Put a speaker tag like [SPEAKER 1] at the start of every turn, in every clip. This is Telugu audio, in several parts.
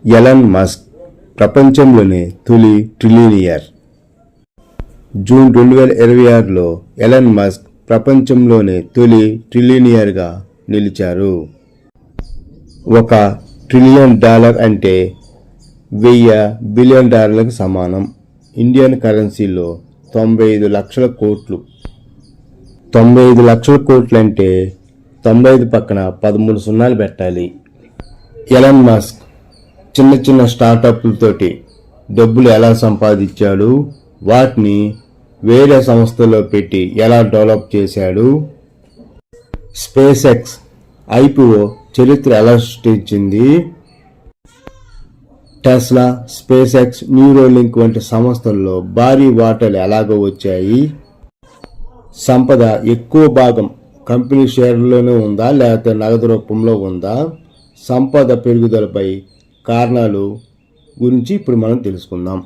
[SPEAKER 1] ఎలాన్ మస్క్ ప్రపంచంలోనే తొలి ట్రిలియనియర్. జూన్ 2026లో ఎలాన్ మస్క్ ప్రపంచంలోనే తొలి ట్రిలియనియర్గా నిలిచారు. $1 ట్రిలియన్ అంటే $1000 బిలియన్ సమానం. ఇండియన్ కరెన్సీలో 95 లక్షల కోట్లు. 95 లక్షల కోట్లు అంటే 95 పక్కన 13 సున్నాలు పెట్టాలి. ఎలాన్ మస్క్ చిన్న చిన్న స్టార్టప్లతోటి డబ్బులు ఎలా సంపాదించాడు, వాటిని వేరే సంస్థల్లో పెట్టి ఎలా డెవలప్ చేశాడు, స్పేస్ ఎక్స్ ఐపీఓ చరిత్ర ఎలా సృష్టించింది, టెస్లా, స్పేస్ ఎక్స్, న్యూరోలింక్ వంటి సంస్థల్లో భారీ వాటాలు ఎలాగో వచ్చాయి, సంపద ఎక్కువ భాగం కంపెనీ షేర్లోనే ఉందా లేకపోతే నగదు రూపంలో ఉందా, సంపద పెరుగుదలపై కారణాలు గురించి ఇప్పుడు మనం తెలుసుకుందాం.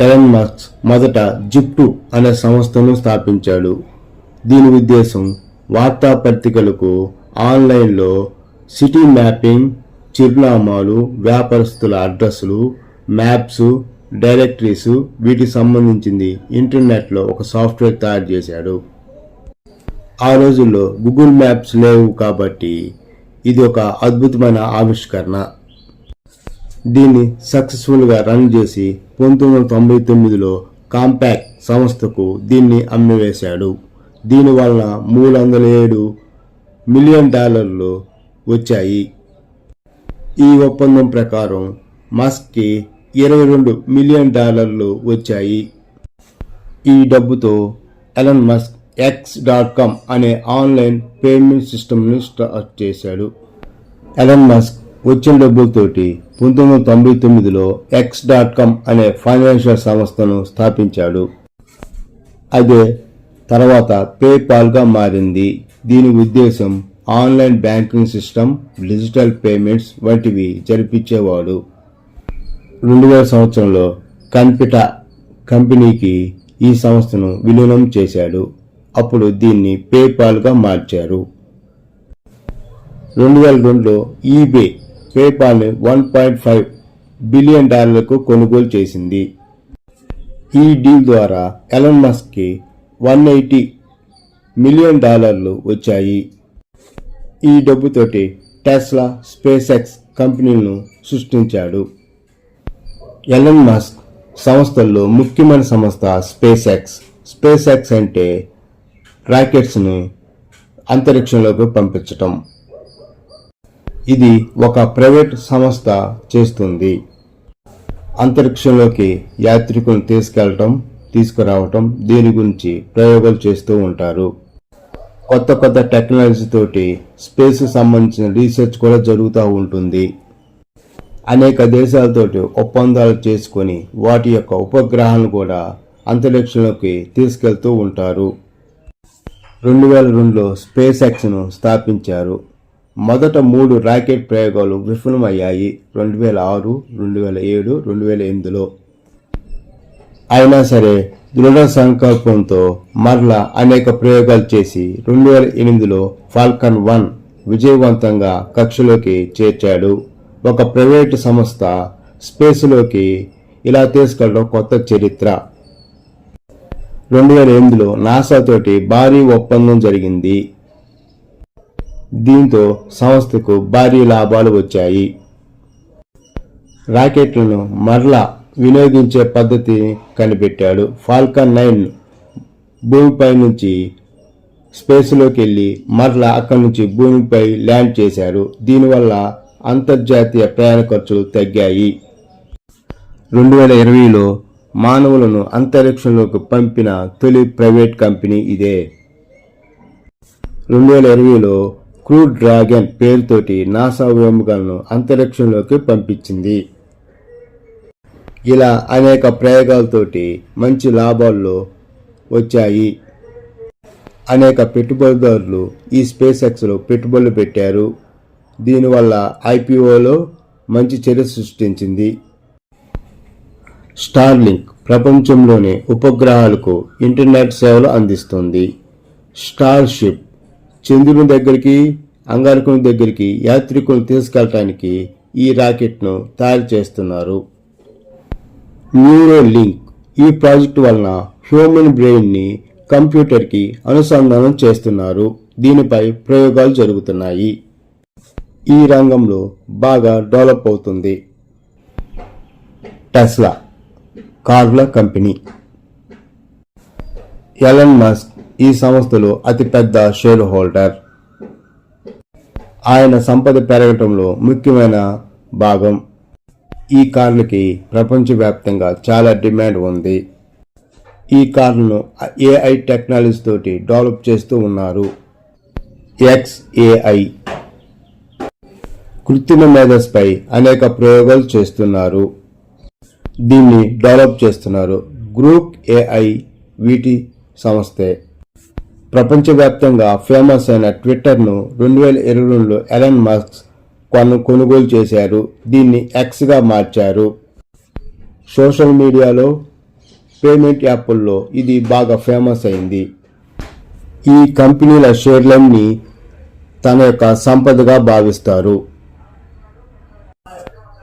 [SPEAKER 1] ఎలాన్ మస్క్ మొదట జిప్టు అనే సంస్థను స్థాపించాడు. దీని ఉద్దేశం వార్తాపత్రికలకు ఆన్లైన్లో సిటీ మ్యాపింగ్, చిరునామాలు, వ్యాపారస్తుల అడ్రస్లు, మ్యాప్స్, డైరెక్టరీస్ వీటికి సంబంధించింది ఇంటర్నెట్లో ఒక సాఫ్ట్వేర్ తయారు చేశాడు. ఆ రోజుల్లో గూగుల్ మ్యాప్స్ లేవు కాబట్టి ఇది ఒక అద్భుతమైన ఆవిష్కరణ. దీన్ని సక్సెస్ఫుల్గా రన్ చేసి 1999లో కాంపాక్ట్ సంస్థకు దీన్ని అమ్మివేశాడు. దీనివలన $307 మిలియన్ వచ్చాయి. ఈ ఒప్పందం ప్రకారం మస్క్కి $22 మిలియన్ వచ్చాయి. ఈ డబ్బుతో ఎలాన్ మస్క్ X.com అనే ఆన్లైన్ పేమెంట్ సిస్టమ్ని స్టార్ట్ చేశాడు. ఎలాన్ మస్క్ వచ్చిన డబ్బులతోటి 1999లో X.com అనే ఫైనాన్షియల్ సంస్థను స్థాపించాడు. అదే తర్వాత పేపాల్గా మారింది. దీని ఉద్దేశం online banking system, digital payments వంటివి జరిపించేవాడు. 2000 సంవత్సరంలో కన్పిటా కంపెనీకి ఈ సంస్థను విలీనం చేశాడు. అప్పుడు దీన్ని పేపాల్గా మార్చారు. 2002లో ఈబే పేపాల్ని $1.5 బిలియన్ కొనుగోలు చేసింది. ఈ డీల్ ద్వారా ఎలాన్ మస్క్కి $180 మిలియన్ వచ్చాయి. ఈ డబ్బుతోటి టెస్లా, స్పేస్ ఎక్స్ కంపెనీలను సృష్టించాడు. ఎలాన్ మస్క్ సంస్థల్లో ముఖ్యమైన సంస్థ స్పేస్ ఎక్స్. స్పేస్ ఎక్స్ అంటే రాకెట్స్ని అంతరిక్షంలోకి పంపించటం. ఇది ఒక ప్రైవేట్ సంస్థ చేస్తుంది. అంతరిక్షంలోకి యాత్రికులను తీసుకురావటం దీని గురించి ప్రయోగాలు చేస్తూ ఉంటారు. కొత్త టెక్నాలజీ తోటి స్పేస్ సంబంధించిన రీసెర్చ్ కూడా జరుగుతూ ఉంటుంది. అనేక దేశాలతోటి ఒప్పందాలు చేసుకొని వాటి యొక్క ఉపగ్రహాలను కూడా అంతరిక్షంలోకి తీసుకెళ్తూ ఉంటారు. 2002లో స్పేస్ ఎక్స్ను స్థాపించారు. మొదట 3 రాకెట్ ప్రయోగాలు విఫలమయ్యాయి 2006, 2007, 2008లో. అయినా సరే దృఢ సంకల్పంతో మరలా అనేక ప్రయోగాలు చేసి 2008లో ఫాల్కన్ 1 విజయవంతంగా కక్షలోకి చేర్చాడు. ఒక ప్రైవేటు సంస్థ స్పేస్లోకి ఇలా తీసుకెళ్లడం కొత్త చరిత్ర. 2008లో నాసా తోటి భారీ ఒప్పందం జరిగింది. దీంతో సంస్థకు భారీ లాభాలు వచ్చాయి. రాకెట్లను మరలా వినియోగించే పద్ధతిని కనిపెట్టాడు. ఫాల్కన్ 9 భూమిపై నుంచి స్పేస్లోకి వెళ్ళి మరలా అక్కడి నుంచి భూమిపై ల్యాండ్ చేశారు. దీనివల్ల అంతర్జాతీయ ప్రయాణ ఖర్చులు తగ్గాయి. 2020లో మానవులను అంతరిక్షంలోకి పంపిన తొలి ప్రైవేట్ కంపెనీ ఇదే. 2020లో క్రూ డ్రాగన్ పేరుతోటి నాసా వ్యోమగాలను అంతరిక్షంలోకి పంపించింది. ఇలా అనేక ప్రయోగాలతోటి మంచి లాభాల్లో వచ్చాయి. అనేక పెట్టుబడిదారులు ఈ స్పేస్ ఎక్స్లో పెట్టుబడులు పెట్టారు. దీనివల్ల ఐపీఓలో మంచి చర్య సృష్టించింది. స్టార్లింక్ ప్రపంచంలోని ఉపగ్రహాలకు ఇంటర్నెట్ సేవలు అందిస్తుంది. స్టార్షిప్ చంద్రుని దగ్గరికి, అంగారకుని దగ్గరికి యాత్రికులను తీసుకెళ్ళటానికి ఈ రాకెట్ను తయారు చేస్తున్నారు. న్యూరోలింక్ ఈ ప్రాజెక్టు వలన హ్యూమన్ బ్రెయిన్ని కంప్యూటర్కి అనుసంధానం చేస్తున్నారు. దీనిపై ప్రయోగాలు జరుగుతున్నాయి. ఈ రంగంలో బాగా డెవలప్ అవుతుంది. టెస్లా కార్ల కంపెనీ. ఎలన్ మస్క్ ఈ సంస్థలో అతిపెద్ద షేర్ హోల్డర్. ఆయన సంపద పెరగటంలో ముఖ్యమైన భాగం. ఈ కార్లకి ప్రపంచవ్యాప్తంగా చాలా డిమాండ్ ఉంది. ఈ కార్లను AI టెక్నాలజీ తోటి డెవలప్ చేస్తూ ఉన్నారు. XAI కృత్రిమ మేధస్సుపై అనేక ప్రయోగాలు చేస్తున్నారు. దీన్ని డెవలప్ చేస్తున్నారు. గ్రూప్ AI వీటి సంస్థే. ప్రపంచవ్యాప్తంగా ఫేమస్ అయిన ట్విట్టర్ను 2022లో ఎలన్ మస్క్ కొనుగోలు చేశారు. దీన్ని Xగా మార్చారు. సోషల్ మీడియాలో, పేమెంట్ యాప్ల్లో ఇది బాగా ఫేమస్ అయింది. ఈ కంపెనీల షేర్లన్నీ తన యొక్క సంపదగా భావిస్తారు.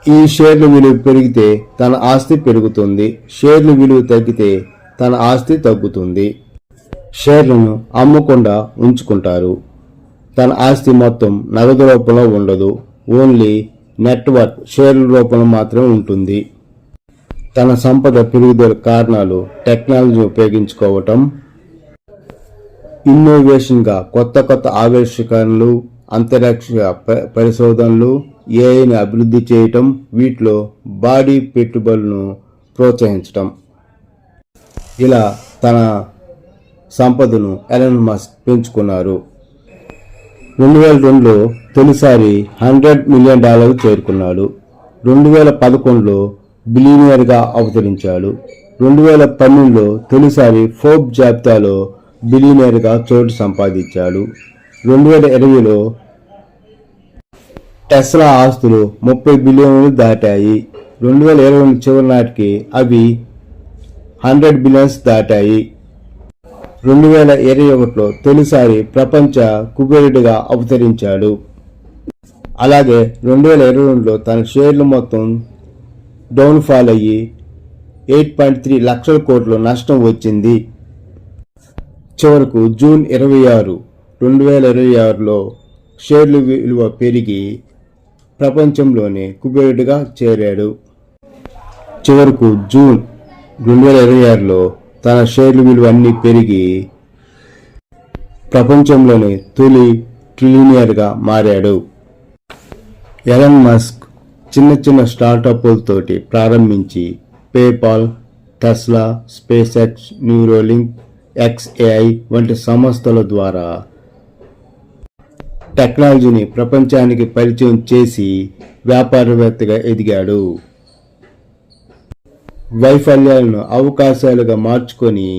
[SPEAKER 1] ఈ షేర్ల విలువ పెరిగితే తన ఆస్తి పెరుగుతుంది. షేర్ల విలువ తగ్గితే తన ఆస్తి తగ్గుతుంది. షేర్లను అమ్మకుండా ఉంచుకుంటారు. తన ఆస్తి మొత్తం నగదు రూపంలో ఉండదు. ఓన్లీ నెట్వర్క్ షేర్ల రూపంలో మాత్రమే ఉంటుంది. తన సంపద పెరుగుదల కారణాలు టెక్నాలజీ ఉపయోగించుకోవటం, ఇన్నోవేషన్గా కొత్త ఆవిష్కరణలు, అంతరిక్ష పరిశోధనలు, AIని అభివృద్ధి చేయటం, వీటిలో భారీ పెట్టుబడులను ప్రోత్సహించటం. ఇలా తన సంపదను ఎలన్ మస్క్ పెంచుకున్నారు. 2002లో తొలిసారి $100 మిలియన్ చేరుకున్నాడు. 2011లో బిలియనీర్గా అవతరించాడు. 2012లో తొలిసారి ఫోర్బ్ జాబితాలో బిలియనీర్గా చోటు సంపాదించాడు. 2020లో టెస్లా ఆస్తులు $30 బిలియన్లు దాటాయి. 2020 చివరి నాటికి అవి $100 బిలియన్స్ దాటాయి. 2021లో తొలిసారి ప్రపంచ కుబేరుడిగా అవతరించాడు. అలాగే 2022లో తన షేర్లు మొత్తం డౌన్ఫాల్ అయ్యి 8.3 లక్షల కోట్ల నష్టం వచ్చింది. చివరకు జూన్ 26, 2026లో షేర్ల విలువ పెరిగి ప్రపంచంలోనే కుబేరుడిగా చేరాడు. చివరకు జూన్ 2026లో తన షేర్ల విలువ అన్ని పెరిగి ప్రపంచంలోనే తొలి ట్రిలియనీర్గా మారాడు. ఎలన్ మస్క్ చిన్న స్టార్టప్లతోటి ప్రారంభించి PayPal, Tesla, SpaceX, Neuralink, XAI వంటి సంస్థల ద్వారా టెక్నాలజీని ప్రపంచానికి పరిచయం చేసి వ్యాపారవేత్తగా ఎదిగాడు. వైఫల్యాలను అవకాశాలుగా మార్చుకొని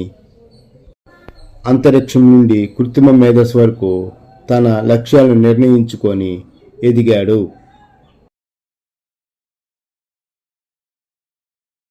[SPEAKER 1] అంతరిక్షం నుండి కృత్రిమ మేధస్సు వరకు తన లక్ష్యాలను నిర్ణయించుకొని ఎదిగాడు.